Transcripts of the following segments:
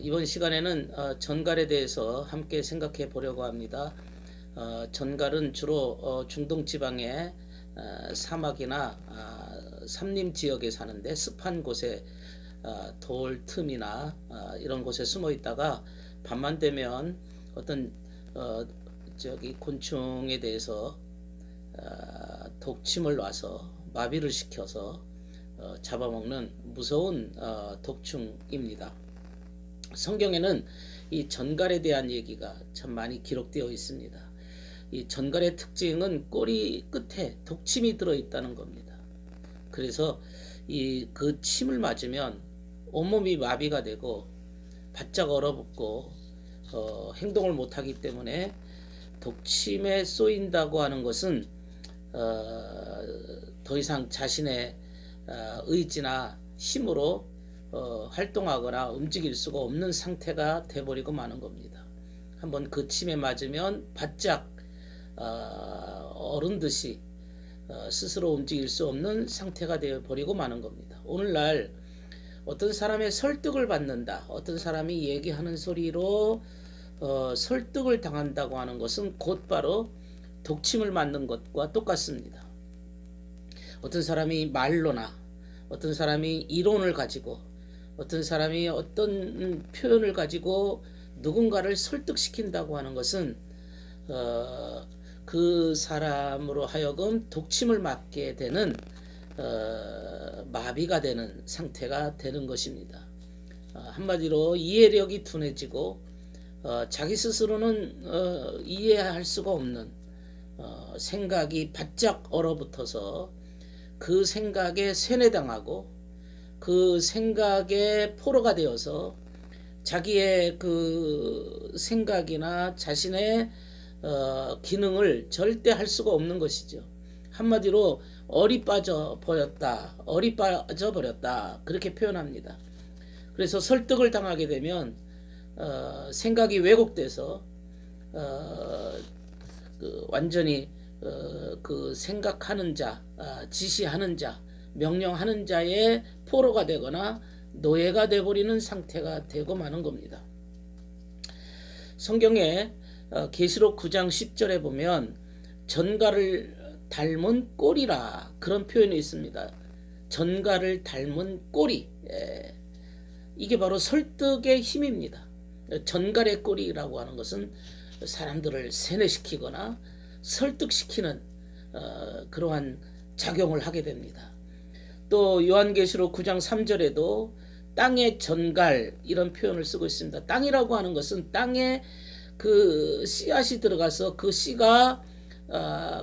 이번 시간에는 전갈에 대해서 함께 생각해 보려고 합니다. 전갈은 주로 중동 지방의 사막이나 산림 지역에 사는데 습한 곳에 돌 틈이나 이런 곳에 숨어 있다가 밤만 되면 어떤 곤충에 대해서 독침을 놔서 마비를 시켜서 잡아먹는 무서운 독충입니다. 성경에는 이 전갈에 대한 얘기가 참 많이 기록되어 있습니다. 이 전갈의 특징은 꼬리 끝에 독침이 들어있다는 겁니다. 그래서 그 침을 맞으면 온몸이 마비가 되고 바짝 얼어붙고 행동을 못하기 때문에 독침에 쏘인다고 하는 것은 더 이상 자신의 의지나 힘으로 활동하거나 움직일 수가 없는 상태가 돼버리고 마는 겁니다. 한번 그 침에 맞으면 바짝 얼은 듯이 스스로 움직일 수 없는 상태가 되어버리고 마는 겁니다. 오늘날 어떤 사람의 설득을 받는다, 어떤 사람이 얘기하는 소리로 설득을 당한다고 하는 것은 곧바로 독침을 맞는 것과 똑같습니다. 어떤 사람이 말로나 어떤 사람이 이론을 가지고 어떤 사람이 어떤 표현을 가지고 누군가를 설득시킨다고 하는 것은 그 사람으로 하여금 독침을 맞게 되는 마비가 되는 상태가 되는 것입니다. 한마디로 이해력이 둔해지고 자기 스스로는 이해할 수가 없는 생각이 바짝 얼어붙어서 그 생각에 세뇌당하고 그 생각에 포로가 되어서 자기의 그 생각이나 자신의 기능을 절대 할 수가 없는 것이죠. 한마디로 얼이 빠져버렸다, 얼이 빠져버렸다 그렇게 표현합니다. 그래서 설득을 당하게 되면 생각이 왜곡돼서 완전히 그 생각하는 자, 지시하는 자, 명령하는 자의 포로가 되거나 노예가 되어버리는 상태가 되고 마는 겁니다. 성경에 계시록 9장 10절에 보면 전갈을 닮은 꼬리라 그런 표현이 있습니다. 전갈을 닮은 꼬리, 이게 바로 설득의 힘입니다. 전갈의 꼬리라고 하는 것은 사람들을 세뇌시키거나 설득시키는 그러한 작용을 하게 됩니다. 또 요한계시록 9장 3절에도 땅의 전갈 이런 표현을 쓰고 있습니다. 땅이라고 하는 것은 땅에 그 씨앗이 들어가서 그 씨가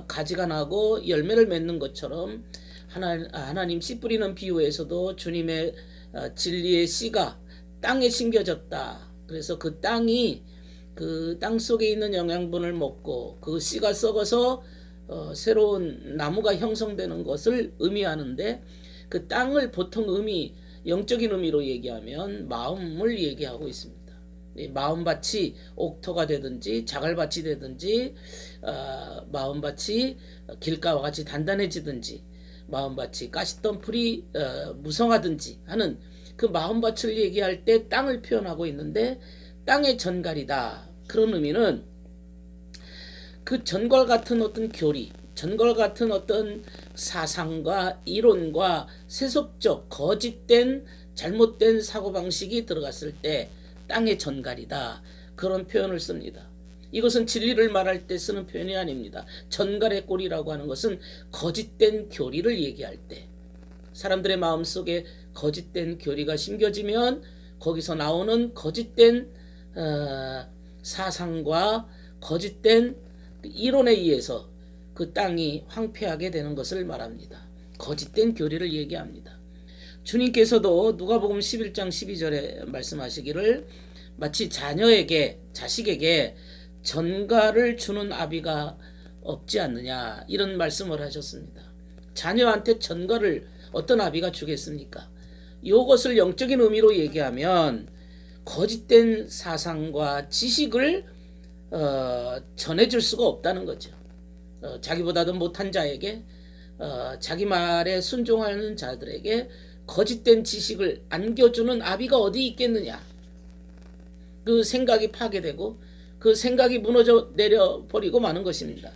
가지가 나고 열매를 맺는 것처럼 하나님 씨 뿌리는 비유에서도 주님의 진리의 씨가 땅에 심겨졌다. 그래서 그 땅이 그 땅 속에 있는 영양분을 먹고 그 씨가 썩어서 새로운 나무가 형성되는 것을 의미하는데 그 땅을 보통 영적인 의미로 얘기하면 마음을 얘기하고 있습니다. 마음밭이 옥토가 되든지 자갈밭이 되든지 마음밭이 길가와 같이 단단해지든지 마음밭이 가시덤불이 무성하든지 하는 그 마음밭을 얘기할 때 땅을 표현하고 있는데 땅의 전갈이다. 그런 의미는 그 전갈 같은 어떤 교리, 전갈 같은 어떤 사상과 이론과 세속적 거짓된 잘못된 사고방식이 들어갔을 때 땅의 전갈이다. 그런 표현을 씁니다. 이것은 진리를 말할 때 쓰는 표현이 아닙니다. 전갈의 꼴이라고 하는 것은 거짓된 교리를 얘기할 때 사람들의 마음속에 거짓된 교리가 심겨지면 거기서 나오는 거짓된 사상과 거짓된 이론에 의해서 그 땅이 황폐하게 되는 것을 말합니다. 거짓된 교리를 얘기합니다. 주님께서도 누가복음 11장 12절에 말씀하시기를 마치 자식에게 전갈을 주는 아비가 없지 않느냐 이런 말씀을 하셨습니다. 자녀한테 전갈을 어떤 아비가 주겠습니까? 이것을 영적인 의미로 얘기하면 거짓된 사상과 지식을 전해줄 수가 없다는 거죠. 자기보다도 못한 자에게 자기 말에 순종하는 자들에게 거짓된 지식을 안겨주는 아비가 어디 있겠느냐. 그 생각이 파괴되고 그 생각이 무너져 내려 버리고 마는 것입니다.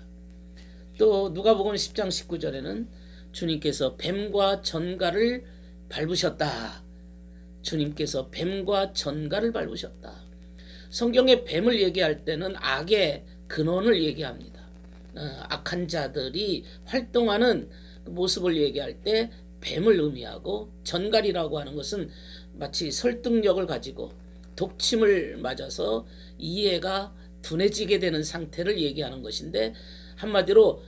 또 누가복음 10장 19절에는 주님께서 뱀과 전갈을 밟으셨다. 주님께서 뱀과 전갈을 밟으셨다. 성경에 뱀을 얘기할 때는 악의 근원을 얘기합니다. 악한 자들이 활동하는 모습을 얘기할 때 뱀을 의미하고, 전갈이라고 하는 것은 마치 설득력을 가지고 독침을 맞아서 이해가 둔해지게 되는 상태를 얘기하는 것인데, 한마디로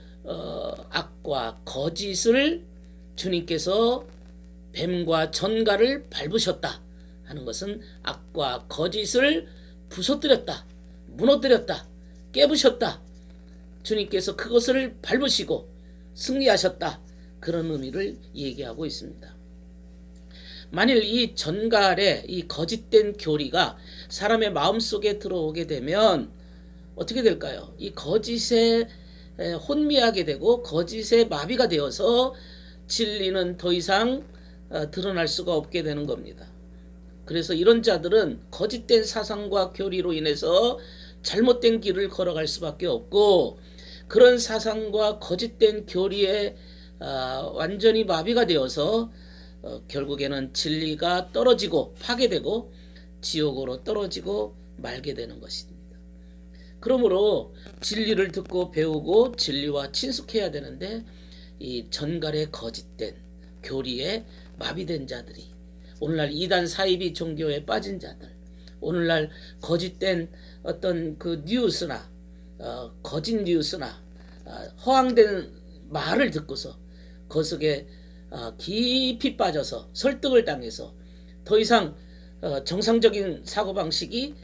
악과 거짓을 주님께서 뱀과 전갈을 밟으셨다 하는 것은 악과 거짓을 부서뜨렸다, 무너뜨렸다, 깨부셨다. 주님께서 그것을 밟으시고 승리하셨다, 그런 의미를 얘기하고 있습니다. 만일 이 전갈의 이 거짓된 교리가 사람의 마음속에 들어오게 되면 어떻게 될까요? 이 거짓에 혼미하게 되고 거짓에 마비가 되어서 진리는 더 이상 드러날 수가 없게 되는 겁니다. 그래서 이런 자들은 거짓된 사상과 교리로 인해서 잘못된 길을 걸어갈 수밖에 없고, 그런 사상과 거짓된 교리에 완전히 마비가 되어서 결국에는 진리가 떨어지고 파괴되고 지옥으로 떨어지고 말게 되는 것입니다. 그러므로 진리를 듣고 배우고 진리와 친숙해야 되는데, 이 전갈의 거짓된 교리에 마비된 자들이, 오늘날 이단 사이비 종교에 빠진 자들, 오늘날 거짓된 어떤 그 뉴스나 거짓 뉴스나 허황된 말을 듣고서 그 속에 깊이 빠져서 설득을 당해서 더 이상 정상적인 사고방식이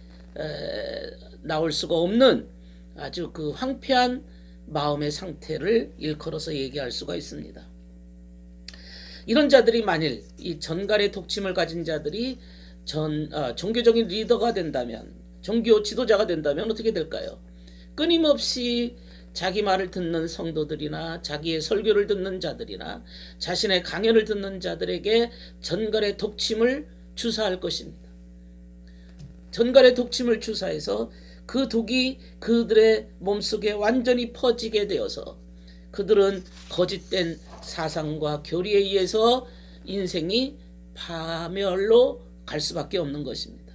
나올 수가 없는 아주 그 황폐한 마음의 상태를 일컬어서 얘기할 수가 있습니다. 이런 자들이 만일 이 전갈의 독침을 가진 자들이 종교적인 리더가 된다면, 종교 지도자가 된다면 어떻게 될까요? 끊임없이 자기 말을 듣는 성도들이나 자기의 설교를 듣는 자들이나 자신의 강연을 듣는 자들에게 전갈의 독침을 주사할 것입니다. 전갈의 독침을 주사해서 그 독이 그들의 몸속에 완전히 퍼지게 되어서 그들은 거짓된 사상과 교리에 의해서 인생이 파멸로 갈 수밖에 없는 것입니다.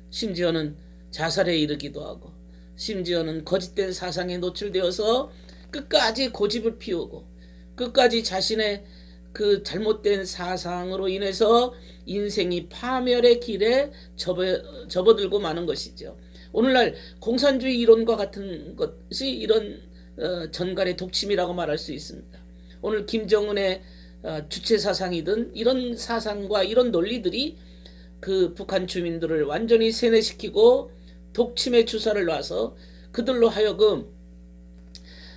심지어는 자살에 이르기도 하고, 심지어는 거짓된 사상에 노출되어서 끝까지 고집을 피우고 끝까지 자신의 그 잘못된 사상으로 인해서 인생이 파멸의 길에 접어들고 마는 것이죠. 오늘날 공산주의 이론과 같은 것이 이런 전갈의 독침이라고 말할 수 있습니다. 오늘 김정은의 주체 사상이든 이런 사상과 이런 논리들이 그 북한 주민들을 완전히 세뇌시키고 독침의 주사를 놔서 그들로 하여금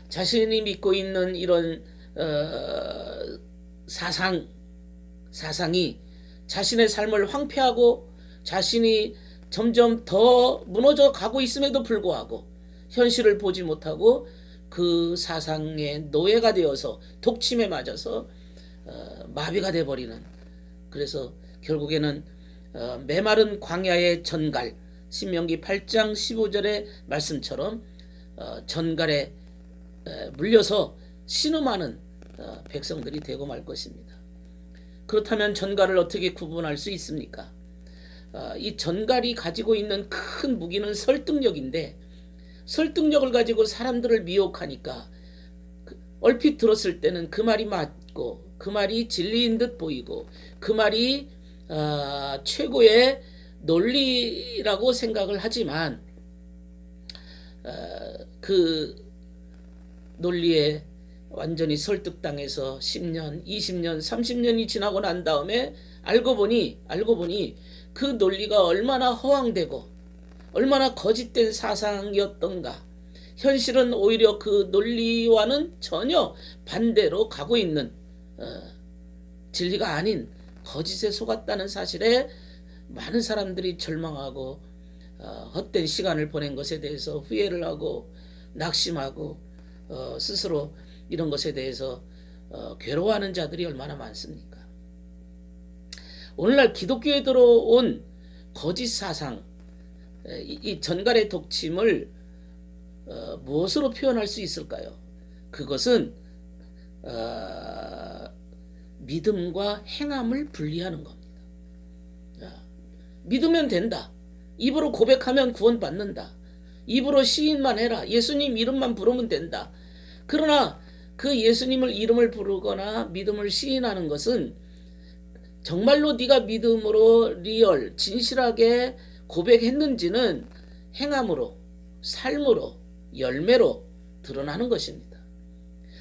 자신이 믿고 있는 이런 사상이 자신의 삶을 황폐하고 자신이 점점 더 무너져 가고 있음에도 불구하고 현실을 보지 못하고 그 사상의 노예가 되어서 독침에 맞아서 마비가 돼버리는, 그래서 결국에는 메마른 광야의 전갈, 신명기 8장 15절의 말씀처럼 전갈에 물려서 신음하는 백성들이 되고 말 것입니다. 그렇다면 전갈을 어떻게 구분할 수 있습니까? 이 전갈이 가지고 있는 큰 무기는 설득력인데, 설득력을 가지고 사람들을 미혹하니까 얼핏 들었을 때는 그 말이 맞고 그 말이 진리인 듯 보이고 그 말이 최고의 논리라고 생각을 하지만 그 논리에 완전히 설득당해서 10년, 20년, 30년이 지나고 난 다음에 알고 보니 그 논리가 얼마나 허황되고 얼마나 거짓된 사상이었던가, 현실은 오히려 그 논리와는 전혀 반대로 가고 있는 진리가 아닌 거짓에 속았다는 사실에 많은 사람들이 절망하고 헛된 시간을 보낸 것에 대해서 후회를 하고 낙심하고 스스로 이런 것에 대해서 괴로워하는 자들이 얼마나 많습니까? 오늘날 기독교에 들어온 거짓 사상, 이 전갈의 독침을 무엇으로 표현할 수 있을까요? 그것은 믿음과 행함을 분리하는 겁니다. 믿으면 된다. 입으로 고백하면 구원받는다. 입으로 시인만 해라. 예수님 이름만 부르면 된다. 그러나 그 예수님을 이름을 부르거나 믿음을 시인하는 것은 정말로 네가 믿음으로 리얼 진실하게 고백했는지는 행함으로, 삶으로, 열매로 드러나는 것입니다.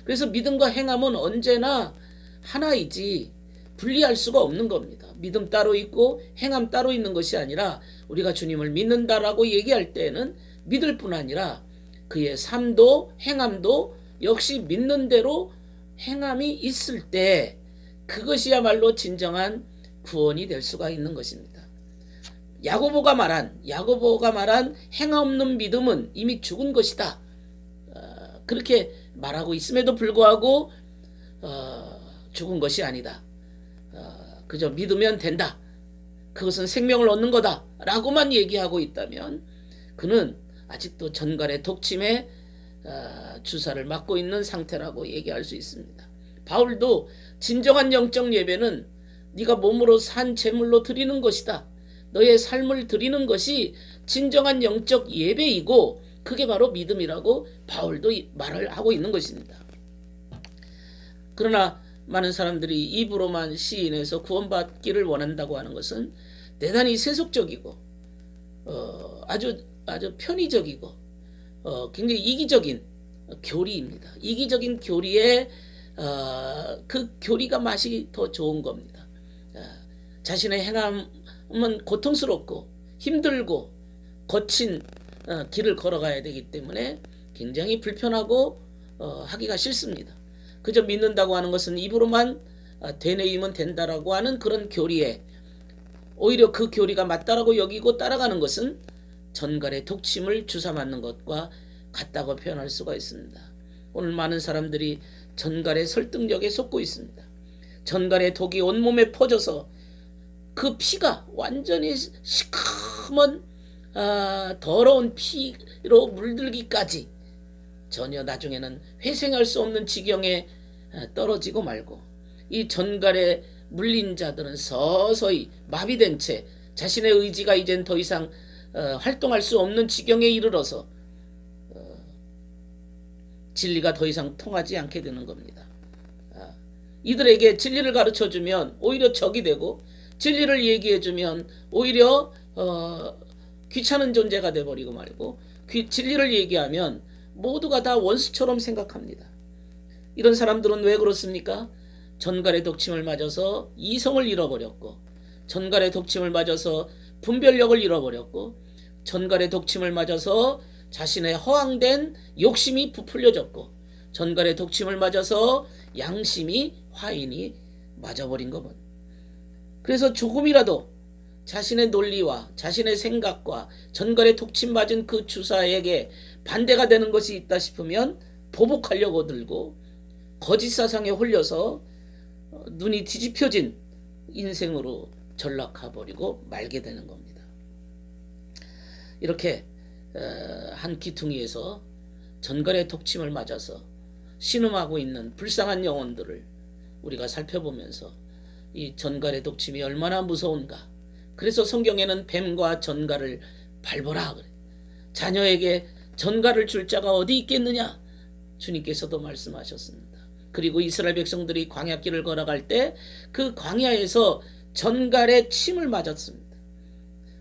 그래서 믿음과 행함은 언제나 하나이지 분리할 수가 없는 겁니다. 믿음 따로 있고 행함 따로 있는 것이 아니라 우리가 주님을 믿는다라고 얘기할 때에는 믿을 뿐 아니라 그의 삶도 행함도 역시 믿는 대로 행함이 있을 때 그것이야말로 진정한 구원이 될 수가 있는 것입니다. 야고보가 말한 행함 없는 믿음은 이미 죽은 것이다. 그렇게 말하고 있음에도 불구하고 죽은 것이 아니다. 그저 믿으면 된다. 그것은 생명을 얻는 거다. 라고만 얘기하고 있다면 그는 아직도 전갈의 독침에 주사를 맞고 있는 상태라고 얘기할 수 있습니다. 바울도 진정한 영적 예배는 네가 몸으로 산 제물로 드리는 것이다. 너의 삶을 드리는 것이 진정한 영적 예배이고 그게 바로 믿음이라고 바울도 말을 하고 있는 것입니다. 그러나 많은 사람들이 입으로만 시인해서 구원받기를 원한다고 하는 것은 대단히 세속적이고 아주 편의적이고 굉장히 이기적인 교리입니다. 이기적인 교리에 그 교리가 맛이 더 좋은 겁니다. 자신의 행함은 고통스럽고 힘들고 거친 길을 걸어가야 되기 때문에 굉장히 불편하고 하기가 싫습니다. 그저 믿는다고 하는 것은 입으로만 되뇌이면 된다라고 하는 그런 교리에 오히려 그 교리가 맞다라고 여기고 따라가는 것은 전갈의 독침을 주사 맞는 것과 같다고 표현할 수가 있습니다. 오늘 많은 사람들이 전갈의 설득력에 속고 있습니다. 전갈의 독이 온몸에 퍼져서 그 피가 완전히 시커먼 더러운 피로 물들기까지 전혀 나중에는 회생할 수 없는 지경에 떨어지고 말고 이 전갈에 물린 자들은 서서히 마비된 채 자신의 의지가 이젠 더 이상 활동할 수 없는 지경에 이르러서 진리가 더 이상 통하지 않게 되는 겁니다. 이들에게 진리를 가르쳐주면 오히려 적이 되고 진리를 얘기해주면 오히려 귀찮은 존재가 돼버리고 말고 진리를 얘기하면 모두가 다 원수처럼 생각합니다. 이런 사람들은 왜 그렇습니까? 전갈의 독침을 맞아서 이성을 잃어버렸고 전갈의 독침을 맞아서 분별력을 잃어버렸고 전갈의 독침을 맞아서 자신의 허황된 욕심이 부풀려졌고 전갈의 독침을 맞아서 양심이 화인이 맞아버린 것은 그래서 조금이라도 자신의 논리와 자신의 생각과 전갈의 독침 맞은 그 주사에게 반대가 되는 것이 있다 싶으면 보복하려고 들고 거짓 사상에 홀려서 눈이 뒤집혀진 인생으로 전락해버리고 말게 되는 겁니다. 이렇게 한 기퉁이에서 전갈의 독침을 맞아서 신음하고 있는 불쌍한 영혼들을 우리가 살펴보면서 이 전갈의 독침이 얼마나 무서운가. 그래서 성경에는 뱀과 전갈을 밟아라 그래. 자녀에게 전갈을 줄 자가 어디 있겠느냐 주님께서도 말씀하셨습니다. 그리고 이스라엘 백성들이 광야길을 걸어갈 때 그 광야에서 전갈의 침을 맞았습니다.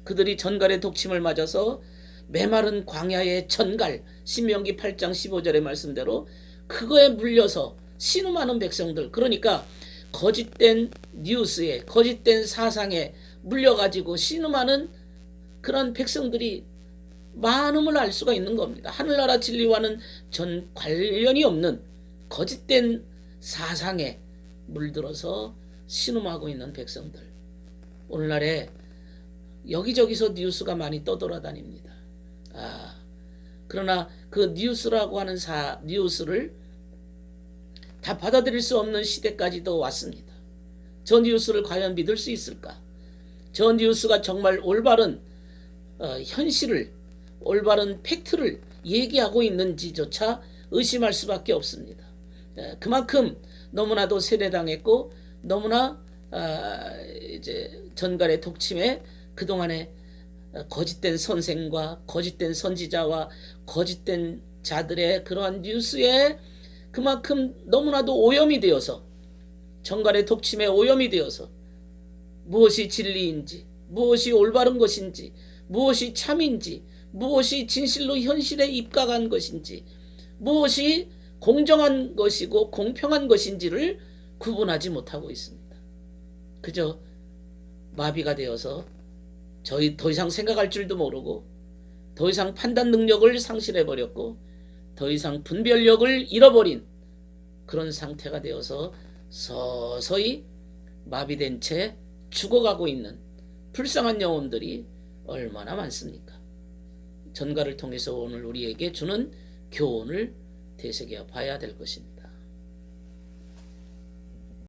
그들이 전갈의 독침을 맞아서 메마른 광야의 전갈 신명기 8장 15절의 말씀대로 그거에 물려서 신음하는 백성들 그러니까 거짓된 뉴스에 거짓된 사상에 물려가지고 신음하는 그런 백성들이 많음을 알 수가 있는 겁니다. 하늘나라 진리와는 전 관련이 없는 거짓된 사상에 물들어서 신음하고 있는 백성들 오늘날에 여기저기서 뉴스가 많이 떠돌아다닙니다. 그러나 그 뉴스라고 하는 뉴스를 다 받아들일 수 없는 시대까지도 왔습니다. 저 뉴스를 과연 믿을 수 있을까? 저 뉴스가 정말 올바른 현실을 올바른 팩트를 얘기하고 있는지조차 의심할 수밖에 없습니다. 그만큼 너무나도 세뇌당했고 너무나 이제 전갈의 독침에 그동안에 거짓된 선생과 거짓된 선지자와 거짓된 자들의 그러한 뉴스에 그만큼 너무나도 오염이 되어서 전갈의 독침에 오염이 되어서 무엇이 진리인지 무엇이 올바른 것인지 무엇이 참인지 무엇이 진실로 현실에 입각한 것인지 무엇이 공정한 것이고 공평한 것인지를 구분하지 못하고 있습니다. 그저 마비가 되어서 저희 더 이상 생각할 줄도 모르고 더 이상 판단 능력을 상실해버렸고 더 이상 분별력을 잃어버린 그런 상태가 되어서 서서히 마비된 채 죽어가고 있는 불쌍한 영혼들이 얼마나 많습니까? 전가를 통해서 오늘 우리에게 주는 교훈을 되새겨 봐야 될 것입니다.